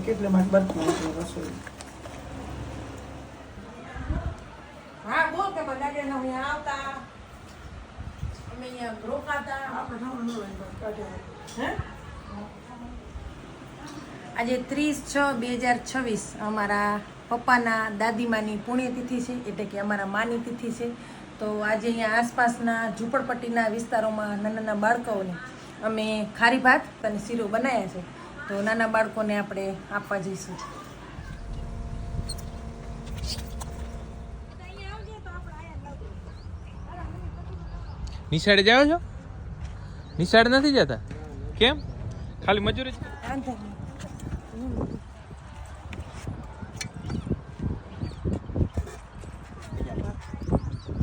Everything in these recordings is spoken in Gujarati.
કેટલે માટે બરફમાં રસોઈ હા બોલ કે બધા કે અહીંયા આવતા અમે અહીંયા રોકાતા આપણે હે આજે 30/6/2026 અમારા પપ્પાના દાદીમાની પુણ્યતિથિ છે, એટલે કે અમારા માની તિથિ છે. તો આજે અહીંયા આસપાસના ઝૂંપડપટ્ટીના વિસ્તારોમાં નાના બાળકોને અમે ખારી ભાત અને શીરો બનાવ્યા છે. તો નાના બાળકોને આપણે આપવા જઈશું. નિશાળે જાઓ છો? નિશાળે નથી જતા કેમ? ખાલી મજૂરી જ?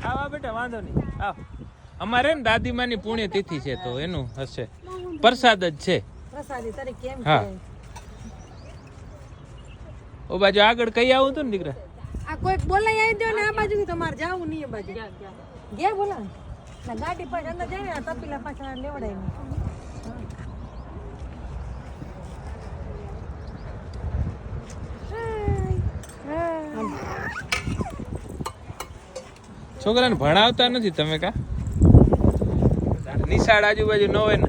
આવા બેટા વાંધો નહીં આવ. અમારે ને દાદીમાની પુણ્યતિથિ છે તો એનું હશે પ્રસાદ જ છે. પ્રસાદી તરીકે કેમ હા. ઓ બાજુ આગળ કઈ આવું તું ને દીકરા? આ કોઈક બોલાઈ આવી દો ને આ બાજુ તમારે જાવું નહીં. એ બાજુ ગયા બોલા ના ગાડી પાછળ અંદર જાય ને તપીલા પાછળ લેવડાય ને. છોકરાને ભણાવતા નથી તમે કા? નિશાળ આજુબાજુ ન હોય ને?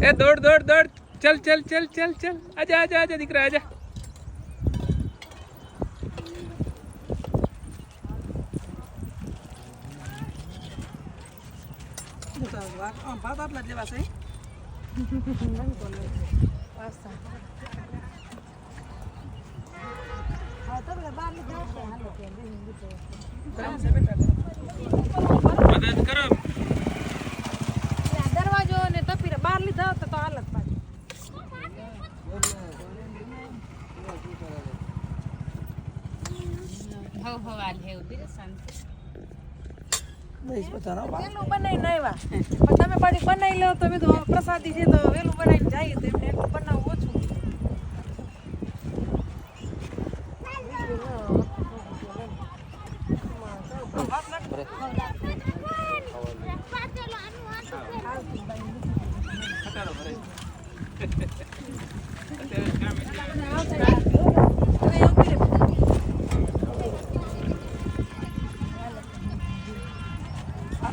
એ દોડ દોડ દોડ ચલ ચલ ચલ ચલ ચલ આજા આજા આજા દીકરા આજા. ભાત આટલા જેવા છે. મદદ કરો. દરવાજો ને તપીરે બહાર લીધા તો હાલત પાછી. વેલું બનાવીને આવ્યા પણ તમે પાછી બનાવી લો તો બધું પ્રસાદી છે તો વેલું બનાવીને જઈએ તો એમને એટલું બનાવવું ઓછું.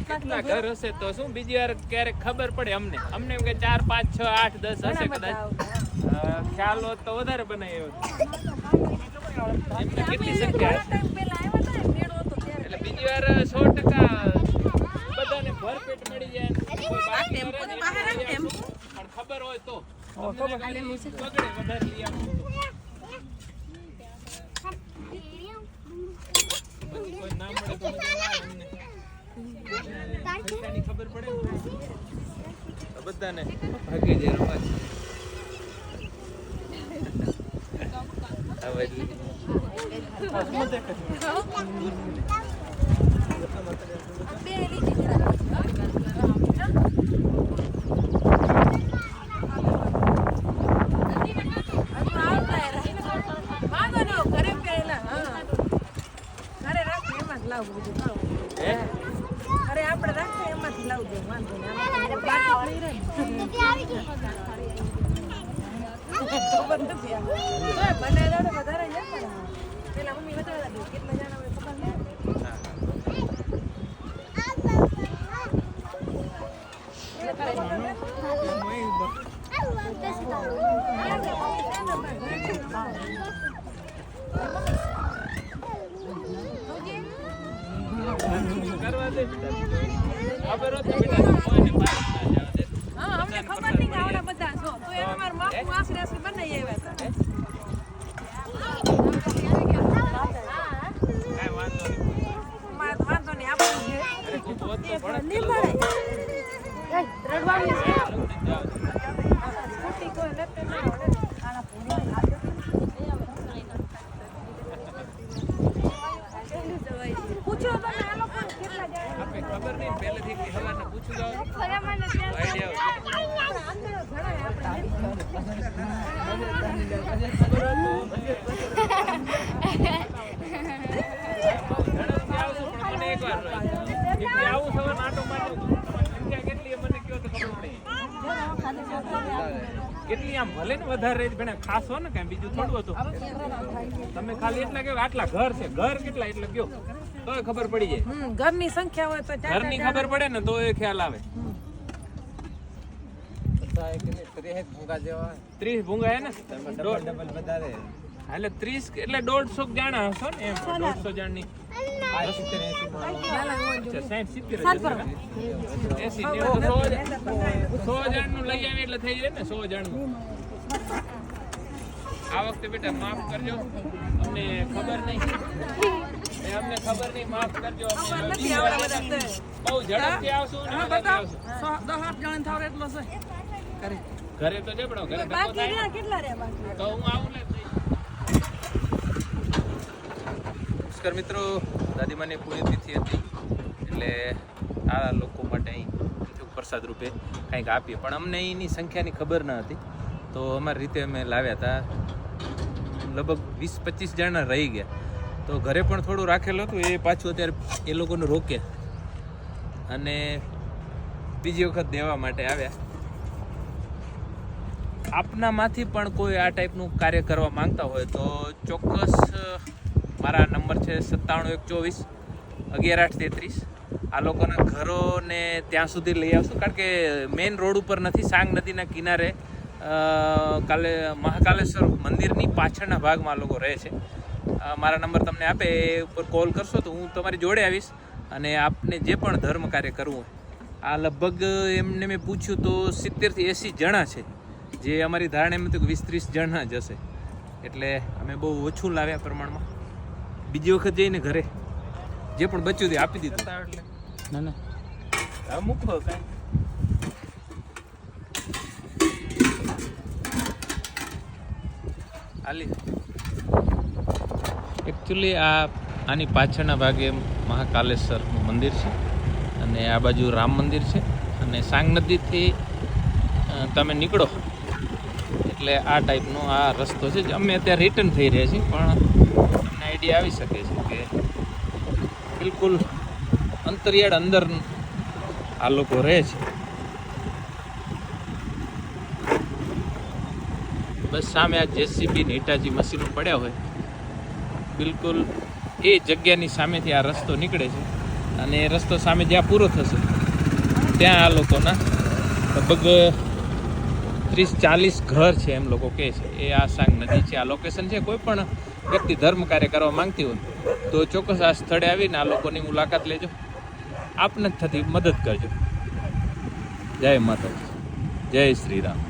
કેટલા ઘર હશે તો શું બીજી વાર ક્યારેક ખબર પડે અમને એમ કે 4 5 6 8 10 હશે કદાચ. ખ્યાલ હોત તો વધારે બનાવ્યો. એમને કેટલી સંખ્યા હશે એટલે બીજી વાર 100% બધાને ભરપેટ મળી જાય. પણ ખબર હોય તો બગડે વધારે લઈ આવવું. કોઈ ના મળે તો મજા ના આવે અમને. પૈસાની ખબર પડે ને તો બધાને ભાગે જે રવા છે. અરે આપણે રાખીએ એમાંથી લાવજો વાંધો નહીં. ખબર નથી બનાવી દો વધારે પેલા મમ્મી વધારે કેટલા જણા હોય ખબર નહીં. કરવા દે ખબર હોત ને બેટા કોઈને પાસ ના જાવ દે. હા અમને ખબર નહીં કે આવડા બધા છો તો એને માર માપું આશરે આશરે બનાવી આવ્યા હતા. કાઈ વાંધો નહીં. મારે વાંધો નહીં આપણું છે. અરે ખૂબ હોત તો ભણત નહીં મળે. રડવાની છે. સ્કૂટી કોઈ લેતે ના આવડે. આના પૂરી કેટલી આમ ભલે ને વધારે ભણે ખાસ હો ને કાંઈ બીજું થોડું હતું. તમે ખાલી એટલા કહો આટલા ઘર છે, ઘર કેટલા એટલે કયો તોય ખબર પડી જાય. ઘરની સંખ્યા હોય તો ઘરની ખબર પડે ને તો એ ખ્યાલ આવે. 30 ભૂંગા હે ને એટલે 30 એટલે 150 જાણા હશો ને એમ 150 જાણની 100 જાણનું લઈ આવી એટલે થઈ જાય ને 100 જાણનું. આ વખતે બેટા માફ કરજો, અમને ખબર નહીં માફ કરજો. બહુ ઝડપથી આવશું ને ઝડપથી આવશું. 10-8 જણ થાવ એટલો છે ઘરે તો જબડો ઘરે ધક્કો થાય તો હું આવું ને. નમસ્કાર મિત્રો, દાદીમાની પુણ્યતિથિ હતી એટલે આ લોકો માટે અહીં પ્રસાદ રૂપે કંઈક આપીએ, પણ અમને એની સંખ્યાની ખબર ન હતી તો અમારી રીતે અમે લાવ્યા હતા. લગભગ 20-25 જણા રહી ગયા તો ઘરે પણ થોડું રાખેલું હતું, એ પાછું અત્યારે એ લોકોને રોકે અને બીજી વખત દેવા માટે આવ્યા. આપનામાંથી પણ કોઈ આ ટાઈપનું કાર્ય કરવા માંગતા હોય તો ચોક્કસ મારા નંબર છે 97-124-11833. આ લોકોના ઘરોને ત્યાં સુધી લઈ આવશું, કારણ કે મેઇન રોડ ઉપર નથી, સાંગ નદીના કિનારે મહાકાલેશ્વર મંદિરની પાછળના ભાગમાં આ લોકો રહે છે. મારા નંબર તમને આપે એ ઉપર કોલ કરશો તો હું તમારી જોડે આવીશ અને આપને જે પણ ધર્મ કાર્ય કરવું હોય. આ લગભગ એમને મેં પૂછ્યું તો 70-80 જણા છે, જે અમારી ધારણા એમ હતું કે 20-30 જણા જ હશે, એટલે અમે બહુ ઓછું લાવ્યા પ્રમાણમાં. બીજી વખત જઈને ઘરે જે પણ બચ્યું તે આપી દીધું. એટલે ના હવે મૂકો કાંઈ. હાલી એકચ્યુઅલી આની પાછળના ભાગે મહાકાલેશ્વરનું મંદિર છે અને આ બાજુ રામ મંદિર છે અને સાંગ નદીથી તમે નીકળો એટલે આ ટાઈપનો આ રસ્તો છે. અમે અત્યારે રિટર્ન થઈ રહ્યા છીએ, પણ તમને આઈડિયા આવી શકે છે કે બિલકુલ અંતરિયાળ અંદર આ લોકો રહે છે. બસ સામે આ જેસીબી ને હિટાચી મશીનો પડ્યા હોય, બિલકુલ એ જગ્યાની સામેથી આ રસ્તો નીકળે છે અને એ રસ્તો સામે જ્યાં પૂરો થશે ત્યાં આ લોકોના લગભગ 30-40 ઘર છે એમ લોકો કહે છે. એ આ સાંગ નદી છે, આ લોકેશન છે. કોઈ પણ વ્યક્તિ ધર્મ કાર્ય કરવા માંગતી હોય તો ચોક્કસ આ સ્થળે આવીને આ લોકોની મુલાકાત લેજો, આપને થતી મદદ કરજો. જય માતાજી, જય શ્રી રામ.